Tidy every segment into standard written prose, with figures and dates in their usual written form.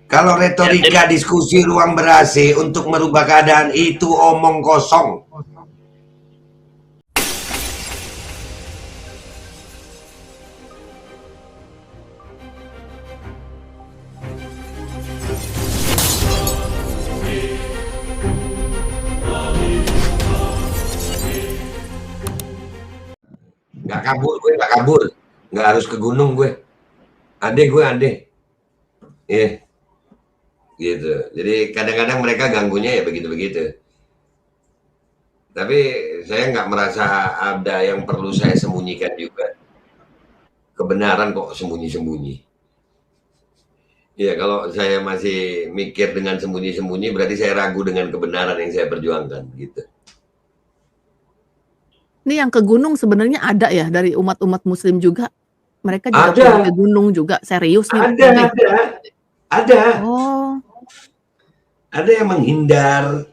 Kalau Ya, retorika diskusi ruang ber-AC untuk merubah keadaan itu omong kosong. Nggak kabur gue, nggak kabur. Nggak harus ke gunung gue. Gue ade. Iya. Gitu. Jadi kadang-kadang mereka ganggunya ya begitu-begitu. Tapi saya nggak merasa ada yang perlu saya sembunyikan juga. Kebenaran kok sembunyi-sembunyi. Ya kalau saya masih mikir dengan sembunyi-sembunyi berarti saya ragu dengan kebenaran yang saya perjuangkan gitu. Ini yang ke gunung sebenarnya ada ya dari umat-umat muslim juga? Mereka juga Ada. pergi ke gunung juga? Serius nih, Ada, Babe? ada. Oh. Ada yang menghindar.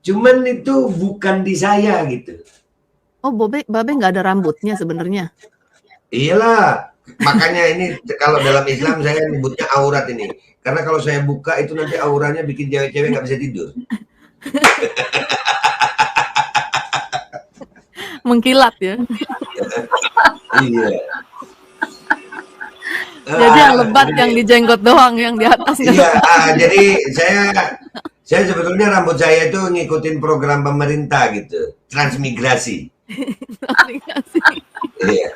Cuman itu bukan di saya gitu. Oh, Babe nggak ada rambutnya sebenarnya? Iyalah, makanya ini kalau dalam Islam saya nyebutnya aurat ini. Karena kalau saya buka itu nanti auranya bikin cewek-cewek nggak bisa tidur. Mengkilat ya? Iya. Jadi yang lebat yang di jenggot doang, yang di atas nggak Iya, lebat. jadi saya sebetulnya rambut saya itu ngikutin program pemerintah gitu, transmigrasi. Iya.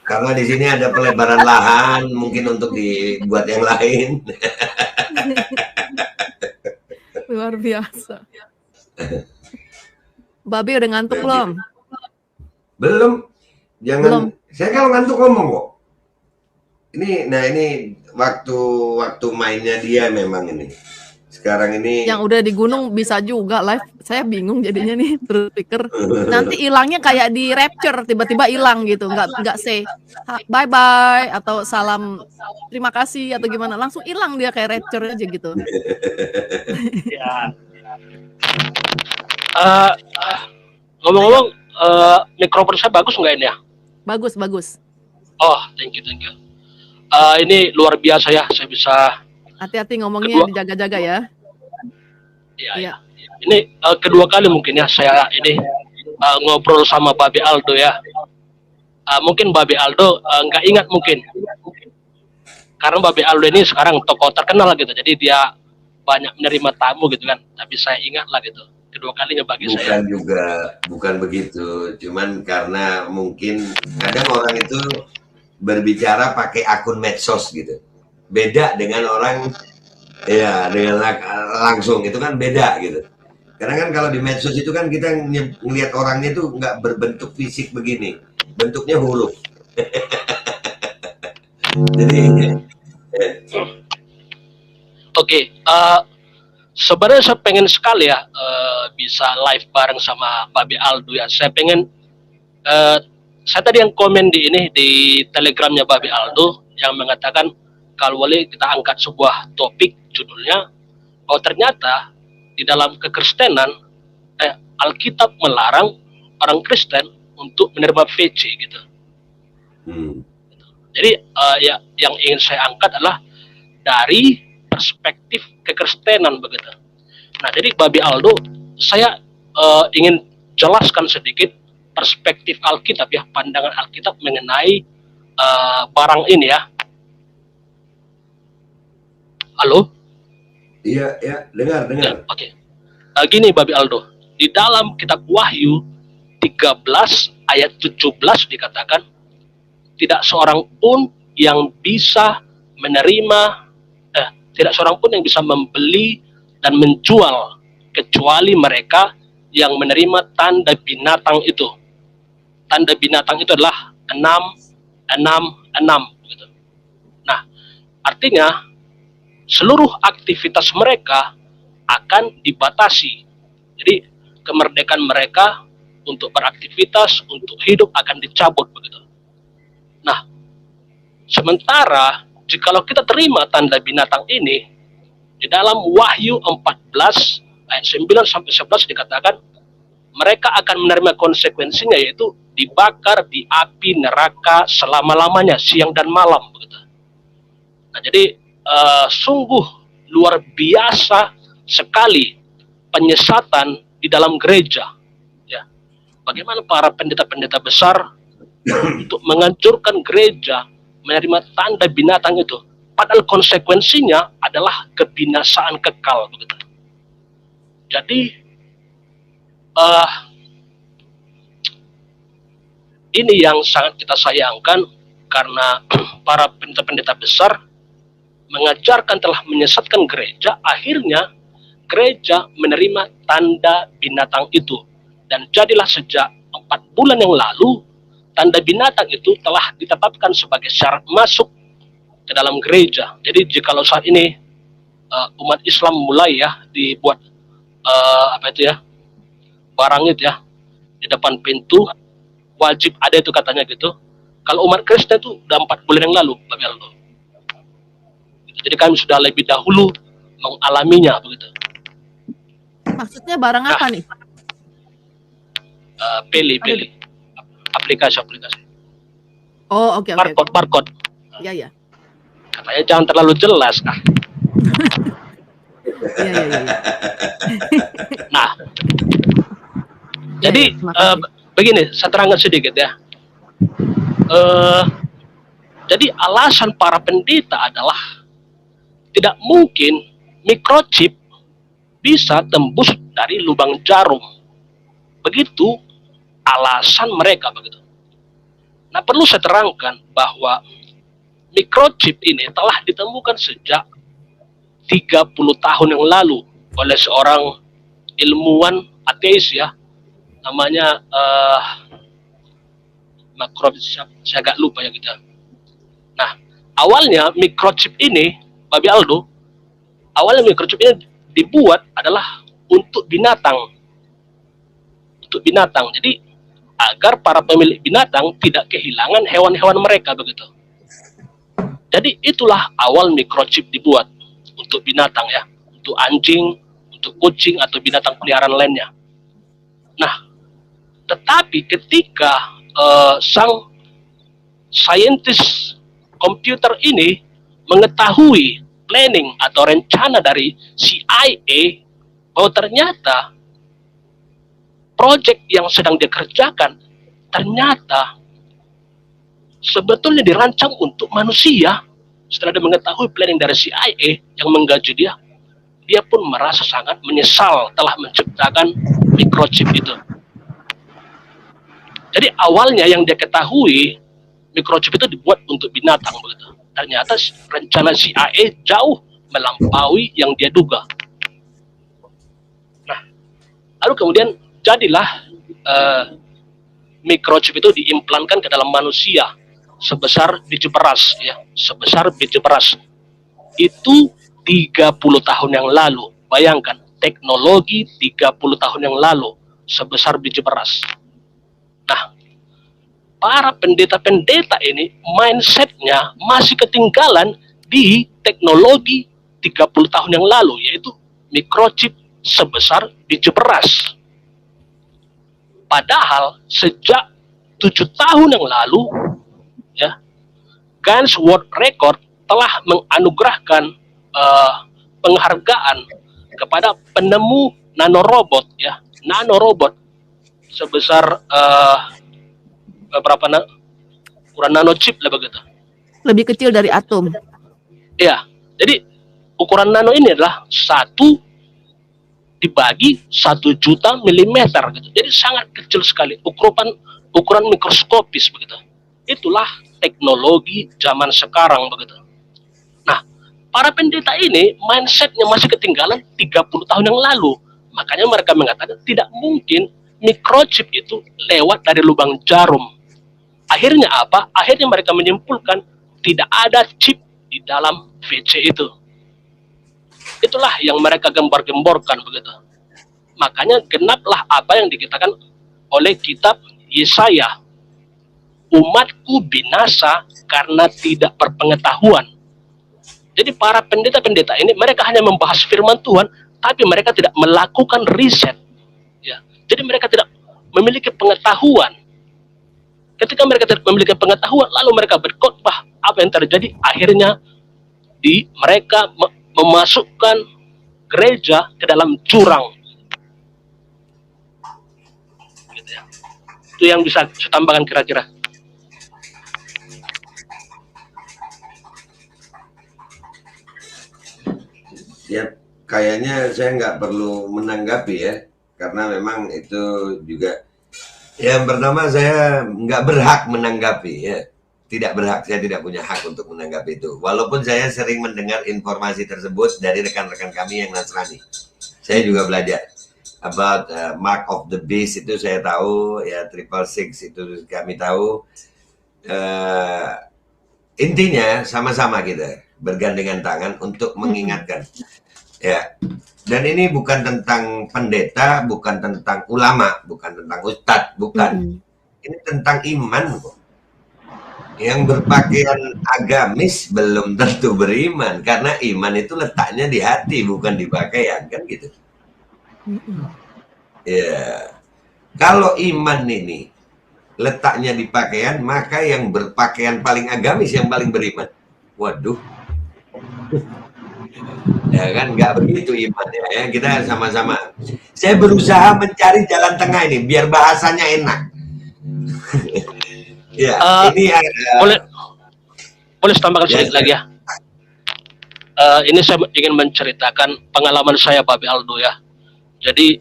Karena di sini ada pelebaran lahan, mungkin untuk dibuat yang lain. Luar biasa. Babe udah ngantuk belum? Belum. Jangan. Belum. Saya kalau ngantuk ngomong kok. Ini waktu mainnya dia memang ini. Sekarang ini. Yang udah di gunung bisa juga live. Saya bingung jadinya nih berpikir. Nanti hilangnya kayak di Rapture, tiba-tiba hilang gitu. Nggak say bye bye atau salam terima kasih atau gimana. Langsung hilang dia kayak Rapture aja gitu. Ya. Ngomong-ngomong, mikrofon saya bagus nggak ini ya? Bagus. Oh, thank you. Ini luar biasa ya, saya bisa. Hati-hati ngomongnya, dijaga-jaga ya. Iya. Ini kedua kali mungkin ya saya ini ngobrol sama Babe Aldo ya. Mungkin Babe Aldo nggak ingat mungkin. Karena Babe Aldo ini sekarang tokoh terkenal gitu, jadi dia banyak menerima tamu gitu kan. Tapi saya ingat lah gitu. Kedua kalinya bagi saya. Bukan begitu. Cuman karena mungkin kadang orang itu berbicara pakai akun medsos gitu. Beda dengan orang ya dengan langsung itu kan beda gitu. Karena kan kalau di medsos itu kan kita ngelihat orangnya itu nggak berbentuk fisik begini, bentuknya huruf. Jadi Oke, sebenarnya saya pengen sekali ya bisa live bareng sama Babe Aldo ya. Saya pengen saya tadi yang komen di ini di telegramnya Babe Aldo yang mengatakan kalau boleh kita angkat sebuah topik judulnya ternyata di dalam kekristenan Alkitab melarang orang Kristen untuk menerima VC gitu. Jadi yang ingin saya angkat adalah dari perspektif kekristenan begitu. Nah, jadi Babe Aldo, saya ingin jelaskan sedikit perspektif Alkitab ya, pandangan Alkitab mengenai barang ini ya. Halo? Iya, dengar. Ya, Oke. Gini Babe Aldo, di dalam kitab Wahyu 13 ayat 17 dikatakan tidak seorang pun yang bisa menerima tidak seorang pun yang bisa membeli dan menjual kecuali mereka yang menerima tanda binatang itu. Tanda binatang itu adalah 666 gitu. Nah, artinya seluruh aktivitas mereka akan dibatasi. Jadi kemerdekaan mereka untuk beraktivitas, untuk hidup akan dicabut begitu. Nah, sementara jikalau kita terima tanda binatang ini, di dalam Wahyu 14 ayat 9 sampai 11 dikatakan mereka akan menerima konsekuensinya, yaitu dibakar di api neraka selama-lamanya, siang dan malam begitu. Nah, jadi sungguh luar biasa sekali penyesatan di dalam gereja. Ya, bagaimana para pendeta-pendeta besar untuk menghancurkan gereja, menerima tanda binatang itu, padahal konsekuensinya adalah kebinasaan kekal begitu. Jadi ini yang sangat kita sayangkan, karena para pendeta-pendeta besar mengajarkan telah menyesatkan gereja, akhirnya gereja menerima tanda binatang itu. Dan jadilah sejak 4 bulan yang lalu, tanda binatang itu telah ditetapkan sebagai syarat masuk ke dalam gereja. Jadi jikalau saat ini umat Islam mulai ya dibuat barang itu ya di depan pintu, wajib ada itu katanya gitu. Kalau umat Kristen itu udah 4 bulan yang lalu, Bapak Aldo. Jadi kami sudah lebih dahulu mengalaminya begitu. Maksudnya barang apa nih? Pilih aplikasi. Oh, oke. Barcode. Ya. Katanya jangan terlalu jelas. Iya. Nah, jadi begini, saya terangkan sedikit ya. Jadi alasan para pendeta adalah tidak mungkin microchip bisa tembus dari lubang jarum. Begitu alasan mereka begitu. Nah, perlu saya terangkan bahwa microchip ini telah ditemukan sejak 30 tahun yang lalu oleh seorang ilmuwan ateis ya, namanya saya agak lupa ya gitu. Nah, awalnya microchip ini, Babi Aldo, awalnya microchip ini dibuat adalah untuk binatang. Jadi agar para pemilik binatang tidak kehilangan hewan-hewan mereka begitu. Jadi itulah awal microchip dibuat untuk binatang ya, untuk anjing, untuk kucing atau binatang peliharaan lainnya. Nah, tetapi ketika sang saintis komputer ini mengetahui planning atau rencana dari CIA bahwa ternyata proyek yang sedang dikerjakan ternyata sebetulnya dirancang untuk manusia. Setelah dia mengetahui planning dari CIA yang menggaji dia, dia pun merasa sangat menyesal telah menciptakan microchip itu. Jadi awalnya yang dia ketahui microchip itu dibuat untuk binatang begitu. Ternyata rencana CIA jauh melampaui yang dia duga. Nah, lalu kemudian jadilah microchip itu diimplankan ke dalam manusia sebesar biji beras ya, sebesar biji beras. Itu 30 tahun yang lalu. Bayangkan, teknologi 30 tahun yang lalu sebesar biji beras. Nah, para pendeta-pendeta ini mindsetnya masih ketinggalan di teknologi 30 tahun yang lalu, yaitu microchip sebesar biji beras. Padahal sejak 7 tahun yang lalu, ya, Guinness World Record telah menganugerahkan penghargaan kepada penemu nanorobot, ya, nanorobot sebesar ukuran nanochip lah begitu. Lebih kecil dari atom. Ya, jadi ukuran nano ini adalah 1 dibagi 1 juta milimeter gitu. Jadi sangat kecil sekali, ukuran mikroskopis begitu. Itulah teknologi zaman sekarang begitu. Nah, para pendeta ini mindsetnya masih ketinggalan 30 tahun yang lalu. Makanya mereka mengatakan tidak mungkin microchip itu lewat dari lubang jarum. Akhirnya apa? Akhirnya mereka menyimpulkan tidak ada chip di dalam VC itu. Itulah yang mereka gembar-gemborkan begitu. Makanya genaplah apa yang dikatakan oleh kitab Yesaya. Umatku binasa karena tidak berpengetahuan. Jadi para pendeta-pendeta ini mereka hanya membahas firman Tuhan, tapi mereka tidak melakukan riset. Ya. Jadi mereka tidak memiliki pengetahuan. Ketika mereka tidak memiliki pengetahuan, lalu mereka berkhotbah, apa yang terjadi? Akhirnya mereka memasukkan gereja ke dalam jurang. Gitu ya. Itu yang bisa saya tambahkan kira-kira. Ya, kayaknya saya nggak perlu menanggapi ya, karena memang itu juga yang pertama saya nggak berhak menanggapi ya. Tidak berhak, saya tidak punya hak untuk menanggapi itu. Walaupun saya sering mendengar informasi tersebut dari rekan-rekan kami yang Nasrani. Saya juga belajar about Mark of the Beast, itu saya tahu, ya 666 itu kami tahu. Intinya sama-sama kita bergandengan tangan untuk mengingatkan. Ya. Dan ini bukan tentang pendeta, bukan tentang ulama, bukan tentang ustadz, bukan. Ini tentang iman kok. Yang berpakaian agamis belum tentu beriman, karena iman itu letaknya di hati, bukan di pakaian, kan gitu. Ya, kalau iman ini letaknya di pakaian, maka yang berpakaian paling agamis yang paling beriman. Waduh, ya kan nggak begitu imannya ya. Kita sama-sama. Saya berusaha mencari jalan tengah ini biar bahasanya enak. Ya, ini boleh tambahkan sedikit lagi ya. Ini saya ingin menceritakan pengalaman saya, Babi Aldo ya. Jadi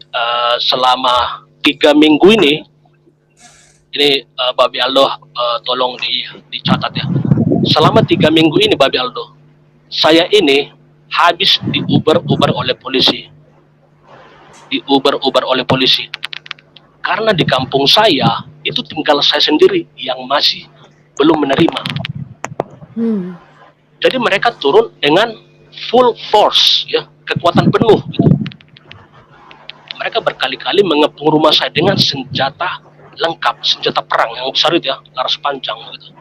selama 3 minggu ini Babi Aldo tolong dicatat ya. Selama 3 minggu ini, Babi Aldo, saya ini habis diuber-uber oleh polisi. Diuber-uber oleh polisi. Karena di kampung saya itu tinggal saya sendiri yang masih belum menerima. Jadi mereka turun dengan full force ya, kekuatan penuh gitu. Mereka berkali-kali mengepung rumah saya dengan senjata lengkap, senjata perang yang besar itu ya, laras panjang gitu.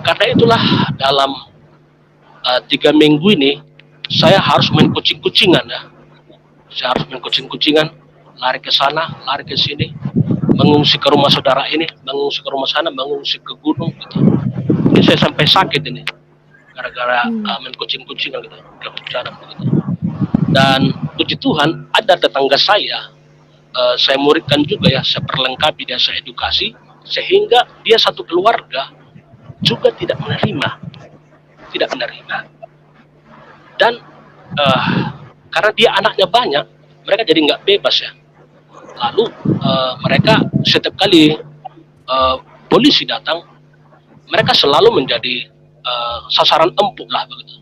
Karena itulah dalam 3 minggu ini saya harus main kucing-kucingan ya. Saya harus main kucing-kucingan, lari ke sana, lari ke sini, mengungsi ke rumah saudara ini, mengungsi ke rumah sana, mengungsi ke gunung gitu. Ini saya sampai sakit ini gara-gara main kucing-kucingan gitu, kehujanan gitu. Dan puji Tuhan ada tetangga saya muridkan juga ya, saya perlengkapi dia, saya edukasi sehingga dia satu keluarga juga tidak menerima. Dan karena dia anaknya banyak, mereka jadi nggak bebas ya. Lalu mereka setiap kali polisi datang, mereka selalu menjadi sasaran empuk lah begitu.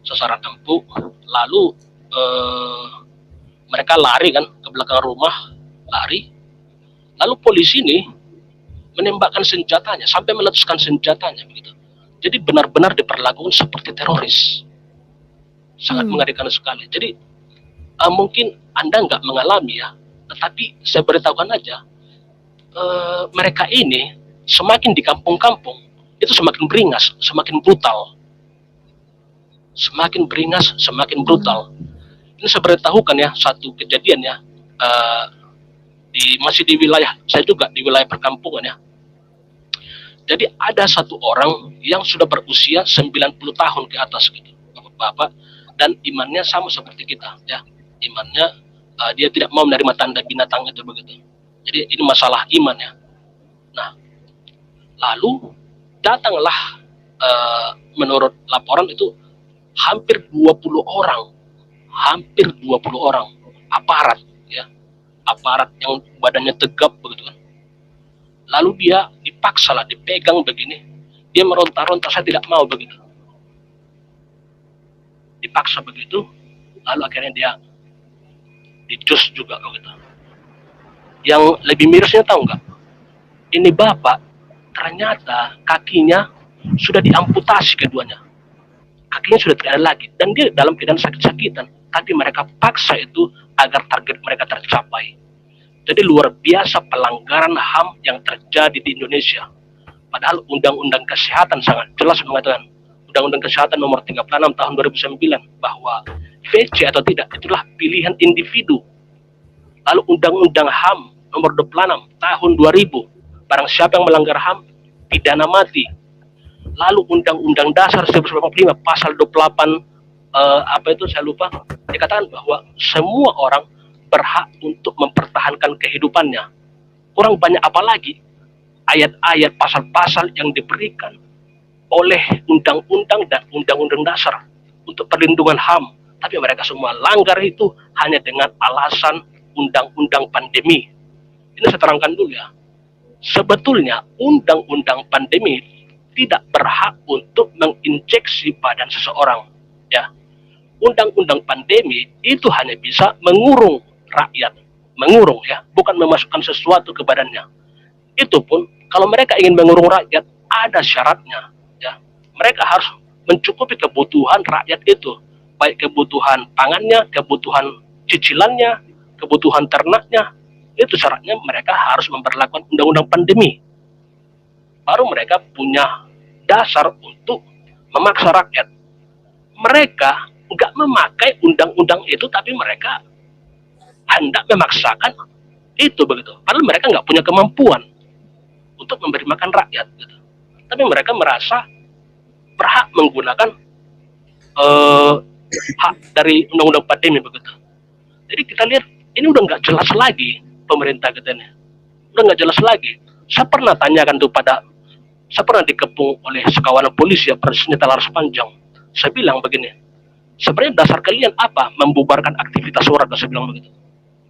Sasaran empuk. Lalu mereka lari kan ke belakang rumah, lari. Lalu polisi ini menembakkan senjatanya sampai meletuskan senjatanya begitu. Jadi benar-benar diperlakukan seperti teroris. Sangat mengerikan sekali. Jadi mungkin Anda nggak mengalami ya, tetapi saya beritahukan aja, mereka ini semakin di kampung-kampung itu semakin beringas, semakin brutal. Semakin beringas, semakin brutal. Ini saya beritahukan ya, satu kejadian ya, masih di wilayah, saya juga di wilayah perkampungan ya. Jadi ada satu orang yang sudah berusia 90 tahun ke atas gitu, bapak-bapak, dan imannya sama seperti kita ya. Imannya dia tidak mau menerima tanda binatang itu begitu. Jadi ini masalah iman ya. Nah, lalu datanglah menurut laporan itu hampir 20 orang aparat ya, aparat yang badannya tegap begitu kan. Lalu dia dipaksa lah, dipegang begini, dia meronta-ronta, saya tidak mau begitu, dipaksa begitu. Lalu akhirnya dia dicus juga begitu. Yang lebih mirisnya tahu nggak? Ini bapak ternyata kakinya sudah diamputasi keduanya, kakinya sudah tidak ada lagi, dan dia dalam keadaan sakit-sakitan. Tapi mereka paksa itu agar target mereka tercapai. Jadi luar biasa pelanggaran HAM yang terjadi di Indonesia. Padahal Undang-Undang Kesehatan sangat jelas mengatakan, Undang-Undang Kesehatan nomor 36 tahun 2009, bahwa VC atau tidak itulah pilihan individu. Lalu Undang-Undang HAM nomor 26 tahun 2000, barang siapa yang melanggar HAM pidana mati. Lalu Undang-Undang Dasar 1945 pasal 28 apa itu saya lupa, dikatakan bahwa semua orang berhak untuk mempertahankan kehidupannya. Kurang banyak apalagi ayat-ayat pasal-pasal yang diberikan oleh undang-undang dan undang-undang dasar untuk perlindungan HAM, tapi mereka semua langgar itu hanya dengan alasan undang-undang pandemi. Ini saya terangkan dulu ya. Sebetulnya undang-undang pandemi tidak berhak untuk menginjeksi badan seseorang, ya. Undang-undang pandemi itu hanya bisa mengurung rakyat, mengurung ya, bukan memasukkan sesuatu ke badannya. Itu pun kalau mereka ingin mengurung rakyat ada syaratnya, ya. Mereka harus mencukupi kebutuhan rakyat itu, baik kebutuhan pangannya, kebutuhan cicilannya, kebutuhan ternaknya. Itu syaratnya mereka harus memperlakukan undang-undang pandemi. Baru mereka punya dasar untuk memaksa rakyat. Mereka nggak memakai undang-undang itu, tapi mereka hendak memaksakan itu begitu. Padahal mereka nggak punya kemampuan untuk memberi makan rakyat, gitu. Tapi mereka merasa berhak menggunakan hak dari undang-undang pandemi begitu. Jadi kita lihat ini udah nggak jelas lagi pemerintah kita ini, udah nggak jelas lagi. Saya pernah tanyakan tuh saya pernah dikepung oleh sekawanan polisi ya bersenjata laras panjang. Saya bilang begini, sebenarnya dasar kalian apa membubarkan aktivitas warga? Saya bilang begitu.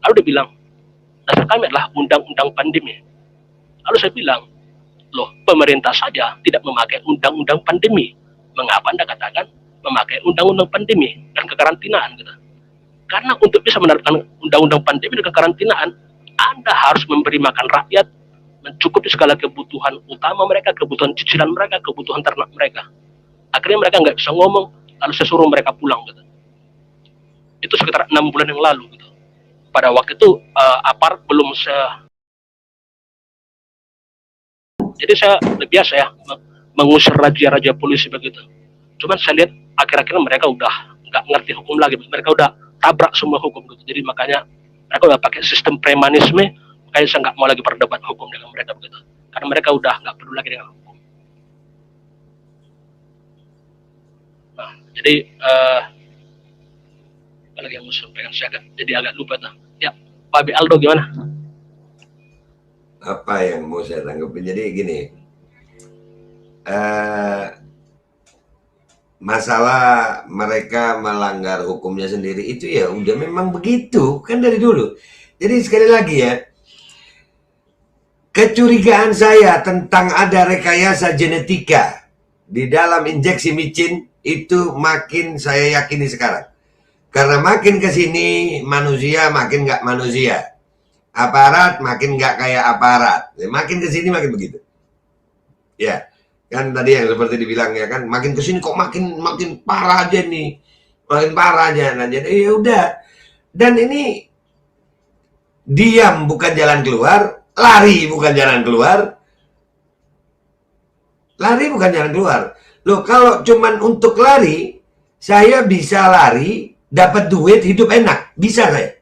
Lalu dia bilang, dasar kami adalah undang-undang pandemi. Lalu saya bilang, loh pemerintah saja tidak memakai undang-undang pandemi, mengapa Anda katakan memakai undang-undang pandemi dan kekarantinaan gitu? Karena untuk bisa menerapkan undang-undang pandemi dan kekarantinaan, Anda harus memberi makan rakyat, mencukupi segala kebutuhan utama mereka, kebutuhan cicilan mereka, kebutuhan ternak mereka. Akhirnya mereka nggak bisa ngomong, lalu saya suruh mereka pulang gitu. Itu sekitar 6 bulan yang lalu gitu. Pada waktu itu aparat belum jadi saya biasa ya mengusir raja-raja polisi begitu. Cuman saya lihat akhir-akhir mereka udah nggak ngerti hukum lagi, mereka udah tabrak semua hukum gitu. Jadi makanya mereka udah pakai sistem premanisme, makanya saya nggak mau lagi berdebat hukum dengan mereka begitu. Karena mereka udah nggak peduli lagi dengan hukum. Nah, jadi apa lagi yang mau sampaikan, saya agak lupa tuh. Ya, Pak Aldo gimana? Apa yang mau saya tanggapin? Jadi gini, masalah mereka melanggar hukumnya sendiri itu ya udah memang begitu kan dari dulu. Jadi sekali lagi ya, kecurigaan saya tentang ada rekayasa genetika di dalam injeksi micin itu makin saya yakini sekarang. Karena makin ke sini manusia makin nggak manusia, aparat makin nggak kayak aparat, makin ke sini makin begitu. Ya, kan tadi yang seperti dibilang ya kan, makin ke sini kok makin parah aja nih, makin parah aja. Nah jadi ya udah, dan ini diam bukan jalan keluar, lari bukan jalan keluar, lari bukan jalan keluar. Loh kalau cuman untuk lari, saya bisa lari. Dapat duit, hidup enak. Bisa saya.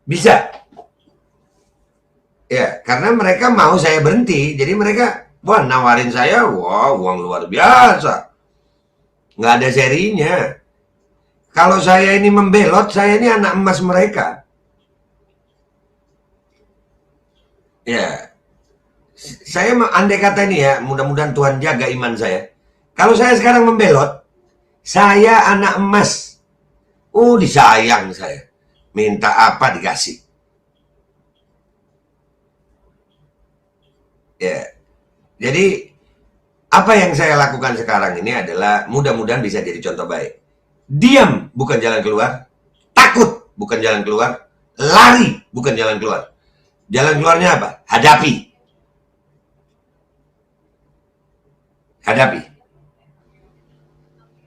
Bisa. Ya, karena mereka mau saya berhenti. Jadi mereka, wah nawarin saya, wah uang luar biasa. Nggak ada serinya. Kalau saya ini membelot, saya ini anak emas mereka. Ya, saya andai kata ini ya, mudah-mudahan Tuhan jaga iman saya. Kalau saya sekarang membelot, saya anak emas. Disayang saya. Minta apa dikasih. Ya. Jadi apa yang saya lakukan sekarang ini adalah mudah-mudahan bisa jadi contoh baik. Diam bukan jalan keluar. Takut bukan jalan keluar. Lari bukan jalan keluar. Jalan keluarnya apa? Hadapi. Hadapi.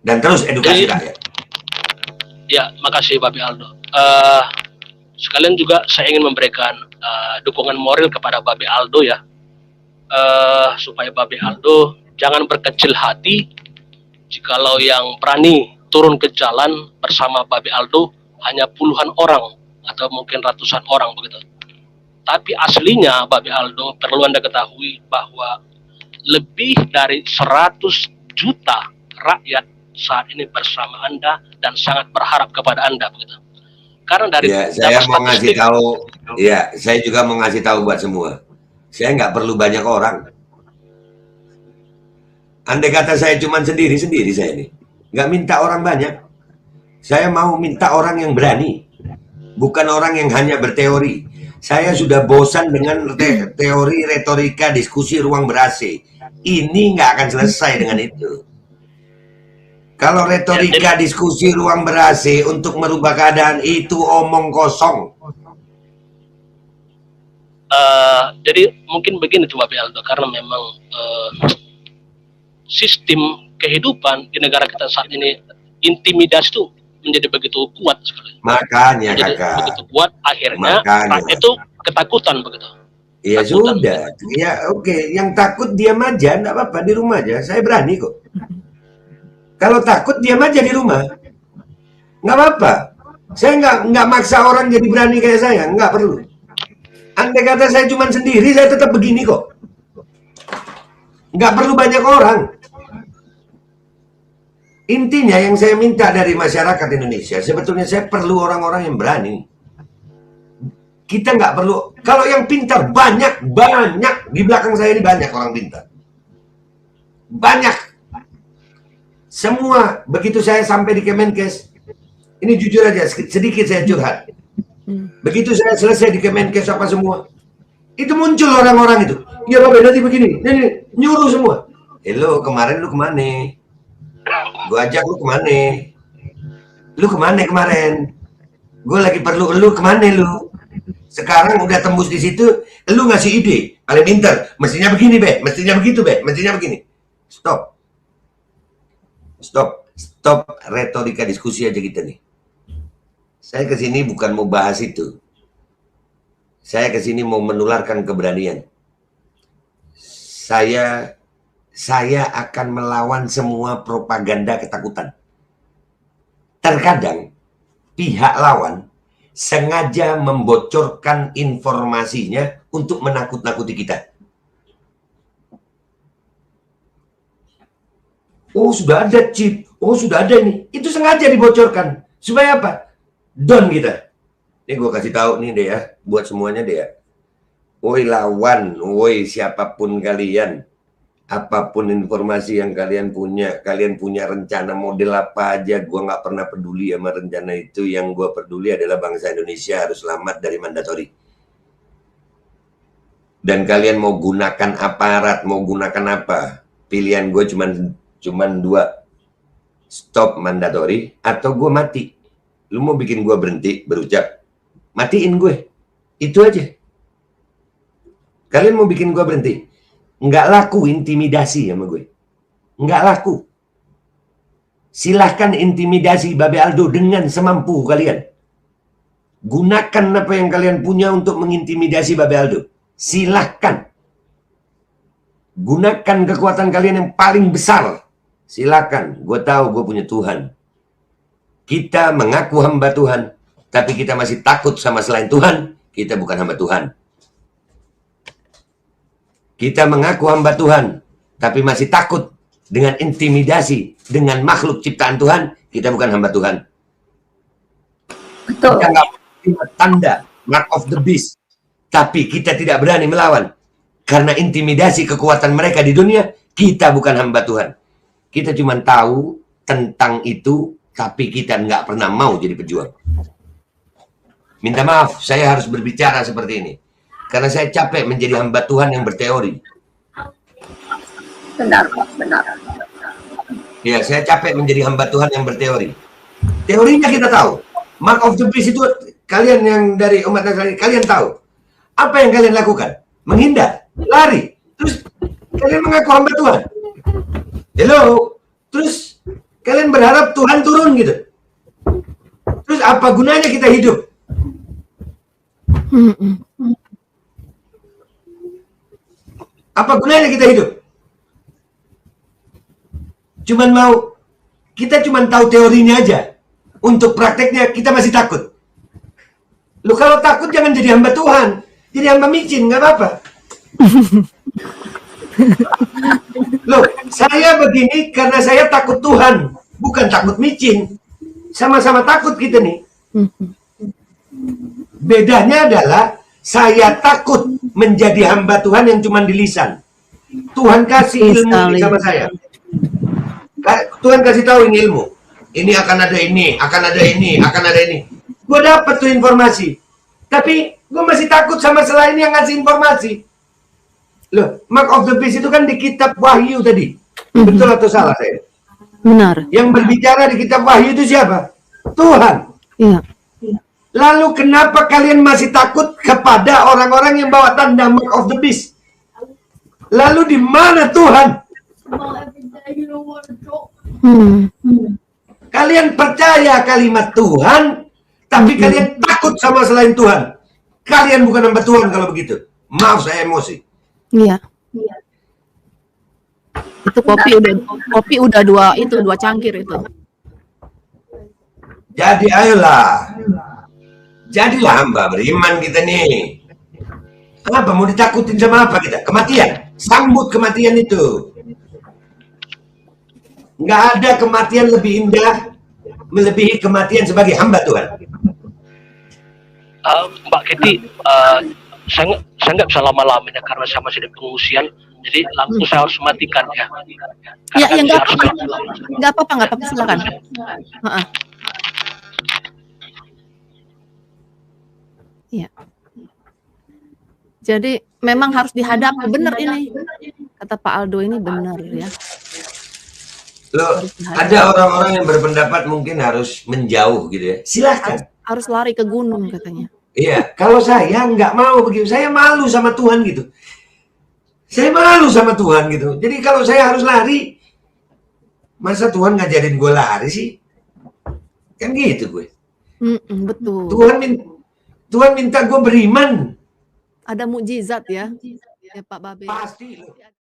Dan terus edukasi rakyat. Ya, makasih Babi Aldo. Sekalian juga saya ingin memberikan dukungan moral kepada Babi Aldo ya, supaya Babi Aldo jangan berkecil hati. Jikalau yang berani turun ke jalan bersama Babi Aldo hanya puluhan orang atau mungkin ratusan orang begitu. Tapi aslinya Babi Aldo perlu Anda ketahui bahwa lebih dari 100 juta rakyat saat ini bersama Anda dan sangat berharap kepada Anda begitu. Karena dari Ya, saya mau ngasih statistik, tahu, ya, saya juga mau ngasih tahu buat semua. Saya nggak perlu banyak orang. Andai kata saya cuma sendiri-sendiri saya ini, nggak minta orang banyak. Saya mau minta orang yang berani, bukan orang yang hanya berteori. Saya sudah bosan dengan teori, retorika, diskusi ruang ber-AC. Ini nggak akan selesai dengan itu. Kalau retorika, diskusi ruang ber-AC untuk merubah keadaan itu omong kosong. Jadi mungkin begini coba Aldo, karena memang sistem kehidupan di negara kita saat ini intimidasi itu menjadi begitu kuat sekali. Makanya Jadi kakak. begitu kuat akhirnya rakyat itu ketakutan begitu. Ya Takutan. sudah, ya oke. Yang takut diam aja, enggak apa-apa, di rumah aja. Saya berani kok. Kalau takut diam aja di rumah, nggak apa-apa. Saya nggak maksa orang jadi berani kayak saya, nggak perlu. Andai kata saya cuma sendiri, saya tetap begini kok. Nggak perlu banyak orang. Intinya yang saya minta dari masyarakat Indonesia, sebetulnya saya perlu orang-orang yang berani. Kita nggak perlu, kalau yang pintar banyak, di belakang saya ini banyak orang pintar. Banyak. Semua, begitu saya sampai di Kemenkes, ini jujur aja, sedikit saya curhat. Begitu saya selesai di Kemenkes apa semua, itu muncul orang-orang itu. Ya Pak, nanti begini, ini nyuruh semua. Hello, kemarin lu kemana? Gua ajak lu kemana? Lu kemana kemarin? Gue lagi perlu lu kemana lu? Sekarang udah tembus di situ, lu ngasih ide, paling pintar. Mestinya begini, Be. Mestinya begitu, Be. Mestinya begini. Stop retorika diskusi aja kita nih. Saya kesini bukan mau bahas itu. Saya kesini mau menularkan keberanian. Saya akan melawan semua propaganda ketakutan. Terkadang pihak lawan sengaja membocorkan informasinya untuk menakut-nakuti kita. Oh sudah ada chip, oh sudah ada ini. Itu sengaja dibocorkan. Supaya apa? Down kita. Ini gue kasih tahu nih deh ya, buat semuanya deh ya. Woi lawan, woi siapapun kalian. Apapun informasi yang kalian punya rencana model apa aja, gue nggak pernah peduli sama rencana itu. Yang gue peduli adalah bangsa Indonesia harus selamat dari mandatori. Dan kalian mau gunakan aparat, mau gunakan apa? Pilihan gue cuman dua, stop mandatori atau gue mati. Lu mau bikin gue berhenti berucap, matiin gue, itu aja. Kalian mau bikin gue berhenti, nggak laku intimidasi sama gue, nggak laku. Silahkan intimidasi Babe Aldo dengan semampu kalian. Gunakan apa yang kalian punya untuk mengintimidasi Babe Aldo, silahkan. Gunakan kekuatan kalian yang paling besar. Silakan, gue tahu gue punya Tuhan. Kita mengaku hamba Tuhan, tapi kita masih takut sama selain Tuhan, kita bukan hamba Tuhan. Kita mengaku hamba Tuhan, tapi masih takut dengan intimidasi, dengan makhluk ciptaan Tuhan, kita bukan hamba Tuhan. Betul. Kita nggak punya tanda, mark of the beast, tapi kita tidak berani melawan. Karena intimidasi kekuatan mereka di dunia, kita bukan hamba Tuhan. Kita cuma tahu tentang itu, tapi kita nggak pernah mau jadi pejuang. Minta maaf, saya harus berbicara seperti ini. Karena saya capek menjadi hamba Tuhan yang berteori. Benar, Pak, benar. Ya, saya capek menjadi hamba Tuhan yang berteori. Teorinya kita tahu. Mark of the beast itu, kalian yang dari umat Nasrani, kalian tahu. Apa yang kalian lakukan? Menghindar, lari. Terus, kalian mengaku hamba Tuhan. Hello, terus kalian berharap Tuhan turun gitu. Terus apa gunanya kita hidup? Apa gunanya kita hidup? Kita cuman tahu teorinya aja. Untuk prakteknya kita masih takut. Lu kalau takut jangan jadi hamba Tuhan. Jadi hamba micin, nggak apa-apa. Loh, saya begini karena saya takut Tuhan, bukan takut micin. Sama-sama takut kita nih. Bedanya adalah saya takut menjadi hamba Tuhan yang cuma di lisan. Tuhan kasih ilmu sama saya. Tuhan kasih tahu ini ilmu. Ini akan ada ini, akan ada ini, akan ada ini. Gue dapat tuh informasi. Tapi gue masih takut sama selain yang ngasih informasi. Loh, Mark of the Beast itu kan di kitab Wahyu tadi. Betul atau salah saya? Benar. Yang berbicara di kitab Wahyu itu siapa? Tuhan. Iya. Lalu kenapa kalian masih takut kepada orang-orang yang bawa tanda Mark of the Beast? Lalu di mana Tuhan? Kalian percaya kalimat Tuhan, tapi kalian takut sama selain Tuhan. Kalian bukan hamba Tuhan kalau begitu. Maaf saya emosi. Iya. Itu kopi udah dua cangkir itu. Jadi ayolah. Jadilah hamba beriman kita nih. Apa mau ditakutin sama apa kita? Kematian. Sambut kematian itu. Nggak ada kematian lebih indah melebihi kematian sebagai hamba Tuhan. Mbak Keti, saya nggak bisa lama-lamanya karena saya masih di pengungsian, jadi langsung saya harus matikan ya. Ya, Karena nggak saya apa-apa, nggak apa-apa, silakan. Iya. Jadi memang harus dihadapi, benar ini. Kata Pak Aldo ini benar ya. Loh, ada orang-orang yang berpendapat mungkin harus menjauh gitu ya. Silahkan. Harus lari ke gunung katanya. Iya, kalau saya nggak mau begitu. Saya malu sama Tuhan gitu. Saya malu sama Tuhan gitu. Jadi kalau saya harus lari, masa Tuhan ngajarin gue lari sih? Kan gitu gue. Betul. Tuhan minta gue beriman. Ada mukjizat ya, ya Pak Babe. Pasti.